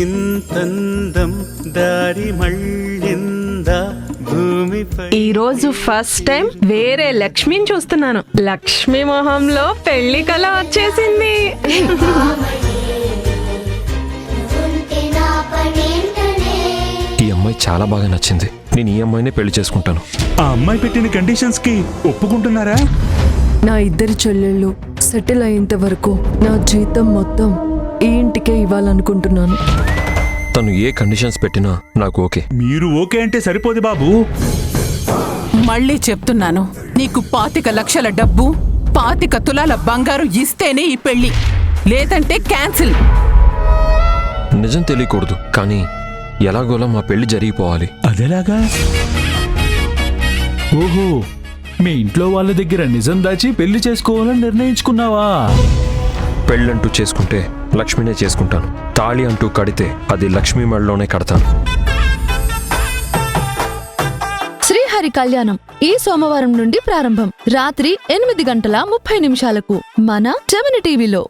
ఇంతందం దారి మళ్ళిందా భూమిపై. ఈ రోజు ఫస్ట్ టైం వేరే లక్ష్మిని చూస్తున్నాను. లక్ష్మి మొహంలో పెళ్లి కళ వచ్చేసింది. ఈ అమ్మాయి చాలా బాగా నచ్చింది. నేను ఈ అమ్మాయినే పెళ్లి చేసుకుంటాను. ఆ అమ్మాయి పెట్టిన కండిషన్స్ కి ఒప్పుకుంటున్నారా? నా ఇద్దరి చెల్లెళ్ళు సెటిల్ అయ్యేంత వరకు నా జీతం మొత్తం ఈ ఇంటికే ఇవ్వాలనుకుంటున్నాను. తను ఏ కండిషన్స్ పెట్టినా నాకు ఓకే. మీరు ఓకే అంటే సరిపోదు బాబు. మళ్ళీ చెప్తున్నాను, నీకు 25 లక్షల డబ్బు 25 తులాల బంగారు ఇస్తేనే ఈ పెళ్లి, లేదంటే క్యాన్సిల్. నిజం తెలియకూడదు, కానీ ఎలాగోలా మా పెళ్లి జరిగిపోవాలి. అదేలాగా? ఓహో, మీ ఇంట్లో వాళ్ళ దగ్గర నిజం దాచి పెళ్లి చేసుకోవాలని నిర్ణయించుకున్నావా? పెళ్ళంటూ చేసుకుంటే లక్ష్మినే చేసుకుంటాను. తాళి అంటూ కడితే అది లక్ష్మీ మెడలోనే కడతాను. శ్రీహరి కళ్యాణం ఈ సోమవారం నుండి ప్రారంభం. రాత్రి 8:30 మన జెమిని టీవీలో.